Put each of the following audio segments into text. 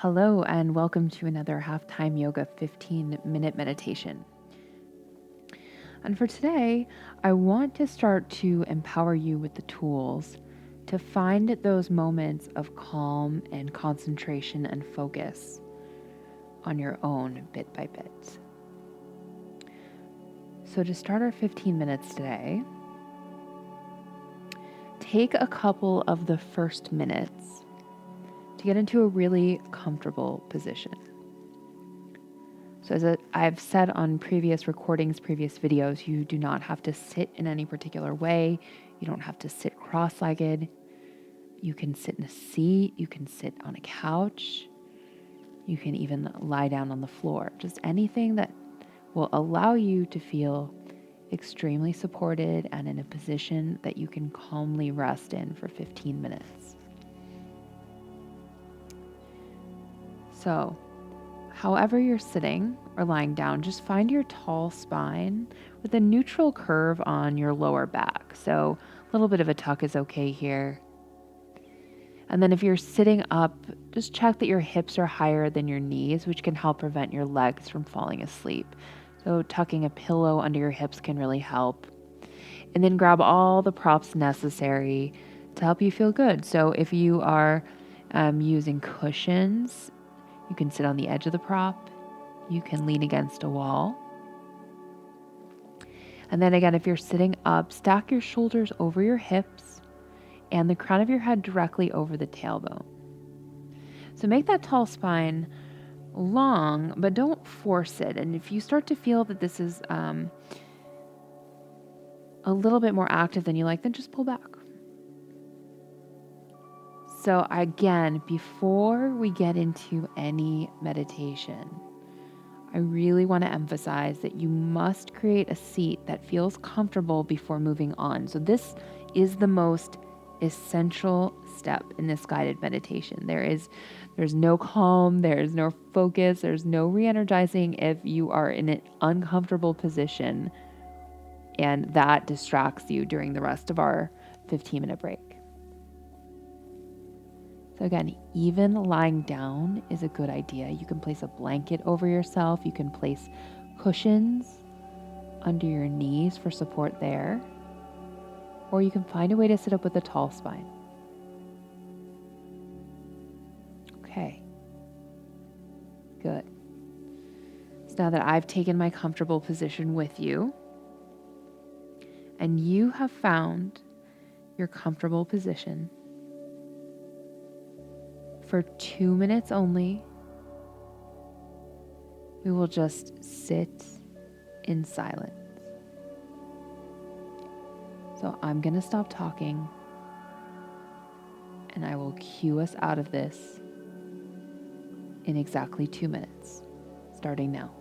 Hello, and welcome to another halftime yoga 15-minute meditation. And for today, I want to start to empower you with the tools to find those moments of calm and concentration and focus on your own bit by bit. So, to start our 15 minutes today, take a couple of the first minutes to get into a really comfortable position. So as I've said on previous recordings, previous videos, you do not have to sit in any particular way. You don't have to sit cross-legged. You can sit in a seat. You can sit on a couch. You can even lie down on the floor. Just anything that will allow you to feel extremely supported and in a position that you can calmly rest in for 15 minutes. So, however you're sitting or lying down, just find your tall spine with a neutral curve on your lower back. So a little bit of a tuck is okay here. And then if you're sitting up, just check that your hips are higher than your knees, which can help prevent your legs from falling asleep. So tucking a pillow under your hips can really help. And then grab all the props necessary to help you feel good. So if you are using cushions, you can sit on the edge of the prop. You can lean against a wall. And then again, if you're sitting up, stack your shoulders over your hips and the crown of your head directly over the tailbone. So make that tall spine long, but don't force it. And if you start to feel that this is a little bit more active than you like, then just pull back. So again, before we get into any meditation, I really want to emphasize that you must create a seat that feels comfortable before moving on. So this is the most essential step in this guided meditation. There's no calm, there's no focus, there's no re-energizing if you are in an uncomfortable position and that distracts you during the rest of our 15-minute break. So again, even lying down is a good idea. You can place a blanket over yourself. You can place cushions under your knees for support there. Or you can find a way to sit up with a tall spine. Okay. Good. So now that I've taken my comfortable position with you, and you have found your comfortable position, for 2 minutes only, we will just sit in silence. So I'm going to stop talking and I will cue us out of this in exactly 2 minutes, starting now.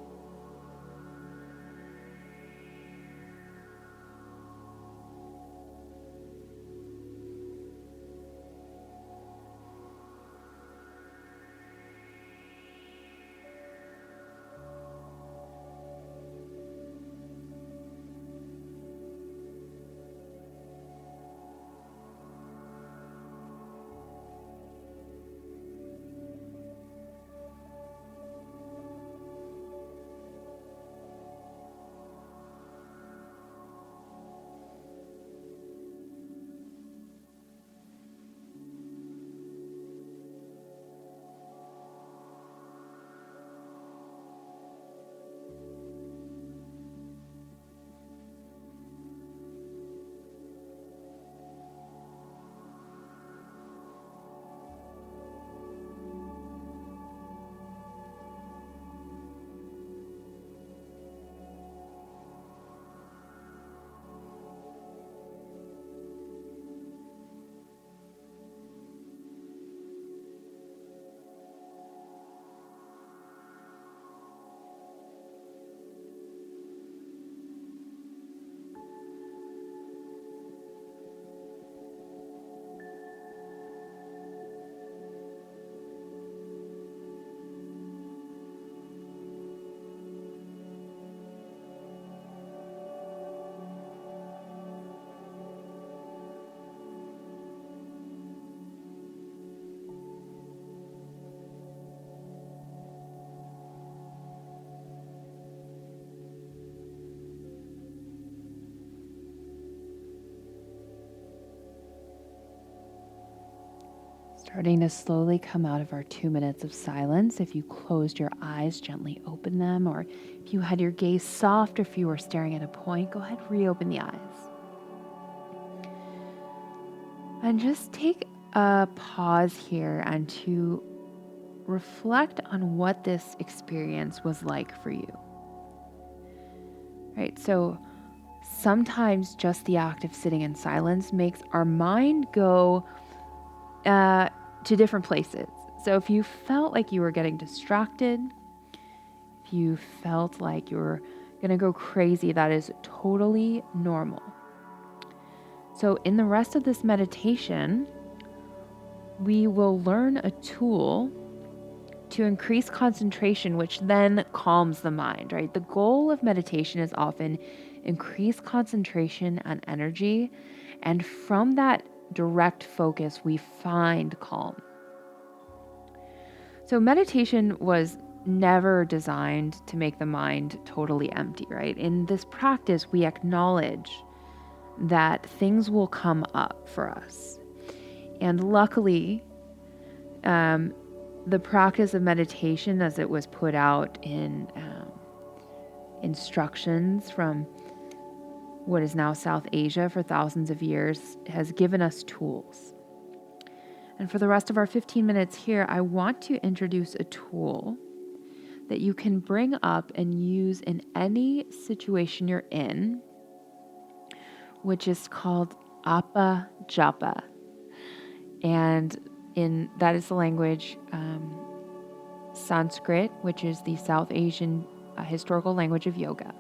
Starting to slowly come out of our 2 minutes of silence. If you closed your eyes, gently open them, or if you had your gaze soft or if you were staring at a point, go ahead, reopen the eyes. And just take a pause here and to reflect on what this experience was like for you. Right? So sometimes just the act of sitting in silence makes our mind go to different places. So if you felt like you were getting distracted, if you felt like you were going to go crazy, that is totally normal. So in the rest of this meditation, we will learn a tool to increase concentration, which then calms the mind, right? The goal of meditation is often increase concentration and energy. And from that direct focus, we find calm. So meditation was never designed to make the mind totally empty, right? In this practice, we acknowledge that things will come up for us. And luckily, the practice of meditation, as it was put out in instructions from what is now South Asia for thousands of years, has given us tools. And for the rest of our 15 minutes here, I want to introduce a tool that you can bring up and use in any situation you're in, which is called Apa Japa. And that is the language, Sanskrit, which is the South Asian historical language of yoga.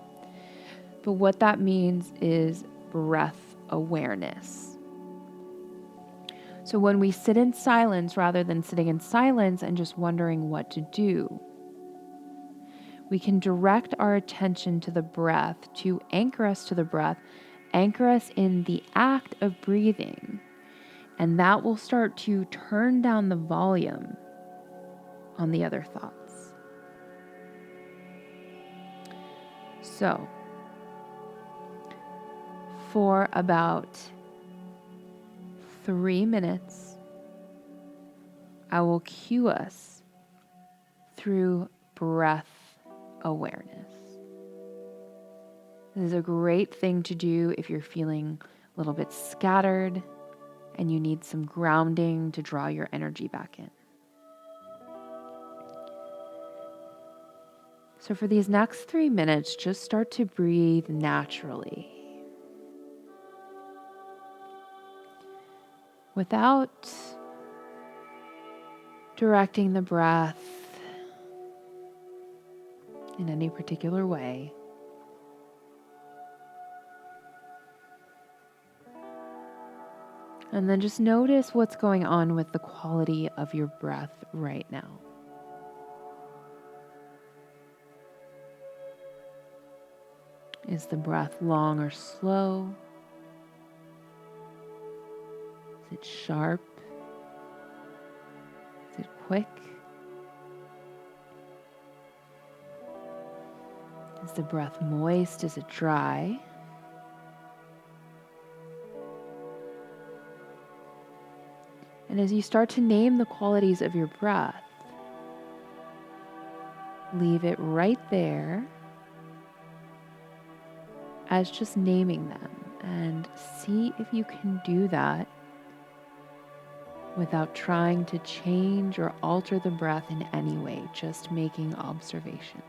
But what that means is breath awareness. So when we sit in silence, rather than sitting in silence and just wondering what to do, we can direct our attention to the breath, to anchor us to the breath, anchor us in the act of breathing. And that will start to turn down the volume on the other thoughts. So, for about 3 minutes, I will cue us through breath awareness. This is a great thing to do if you're feeling a little bit scattered and you need some grounding to draw your energy back in. So for these next 3 minutes, just start to breathe naturally, without directing the breath in any particular way. And then just notice what's going on with the quality of your breath right now. Is the breath long or slow? Is it sharp? Is it quick? Is the breath moist? Is it dry? And as you start to name the qualities of your breath, leave it right there as just naming them, and see if you can do that without trying to change or alter the breath in any way, just making observation.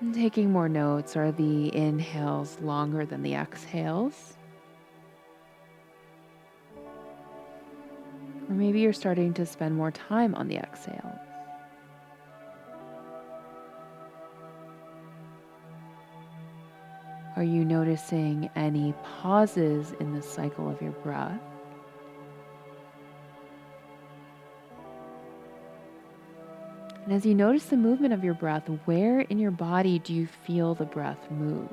And taking more notes, are the inhales longer than the exhales? Or maybe you're starting to spend more time on the exhales. Are you noticing any pauses in the cycle of your breath? And as you notice the movement of your breath, where in your body do you feel the breath move?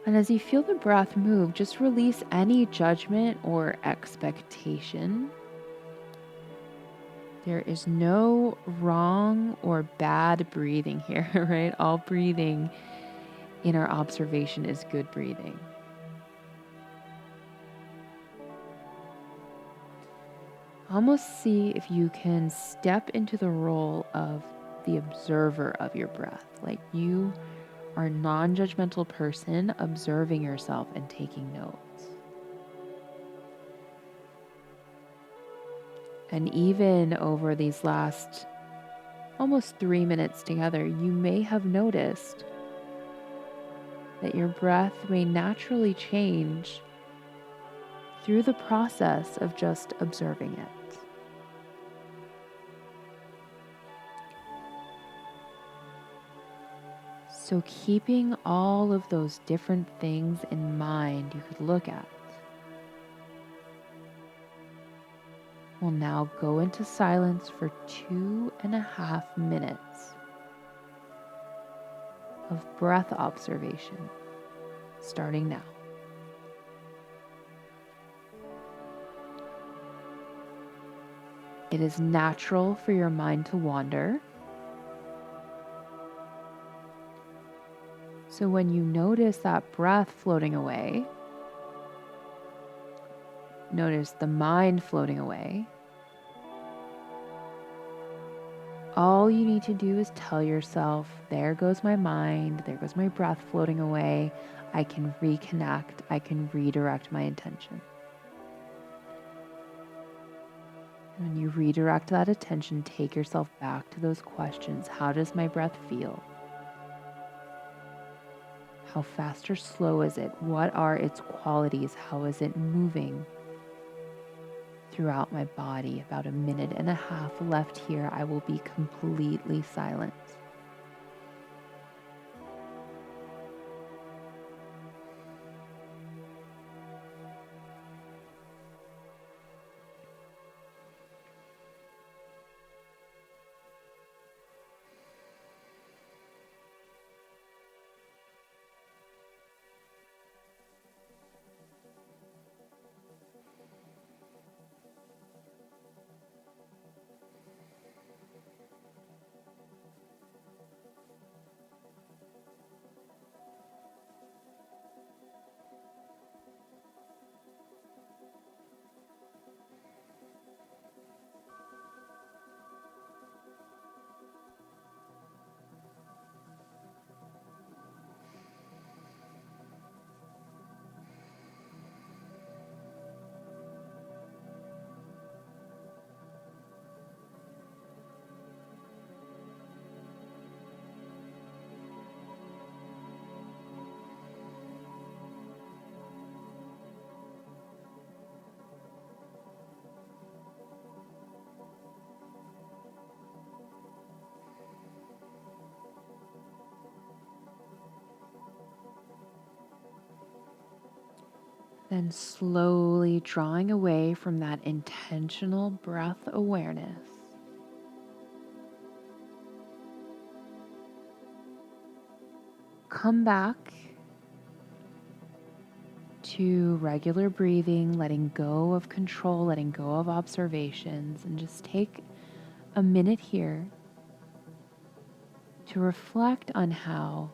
And as you feel the breath move, just release any judgment or expectation. There is no wrong or bad breathing here, right? All breathing in our observation is good breathing. Almost see if you can step into the role of the observer of your breath, like you are a non-judgmental person observing yourself and taking notes. And even over these last almost 3 minutes together, you may have noticed that your breath may naturally change through the process of just observing it. So keeping all of those different things in mind you could look at, we'll now go into silence for 2.5 minutes of breath observation, starting now. It is natural for your mind to wander. So when you notice that breath floating away, notice the mind floating away, all you need to do is tell yourself, there goes my mind, there goes my breath floating away. I can reconnect, I can redirect my intention. And when you redirect that attention, take yourself back to those questions. How does my breath feel? How fast or slow is it? What are its qualities? How is it moving throughout my body? About 1.5 minutes left here. I will be completely silent. Then slowly drawing away from that intentional breath awareness, come back to regular breathing, letting go of control, letting go of observations, and just take a minute here to reflect on how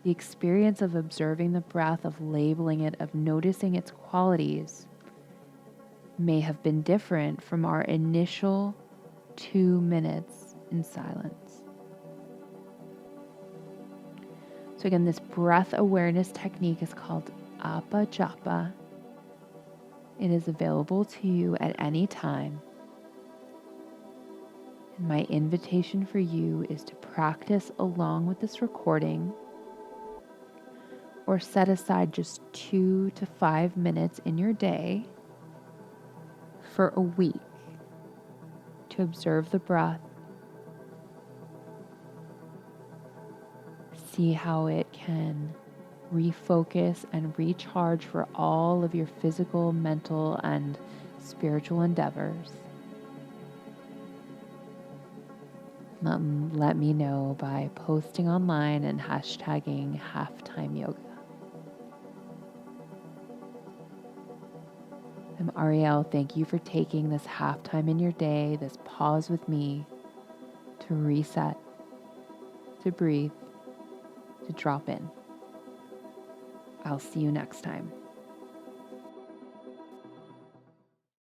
the experience of observing the breath, of labeling it, of noticing its qualities may have been different from our initial 2 minutes in silence. So again, this breath awareness technique is called Apa Japa. It is available to you at any time. And my invitation for you is to practice along with this recording, or set aside just 2 to 5 minutes in your day for a week to observe the breath, see how it can refocus and recharge for all of your physical, mental, and spiritual endeavors. Let me know by posting online and hashtagging halftime yoga. I'm Ariel. Thank you for taking this halftime in your day, this pause with me to reset, to breathe, to drop in. I'll see you next time.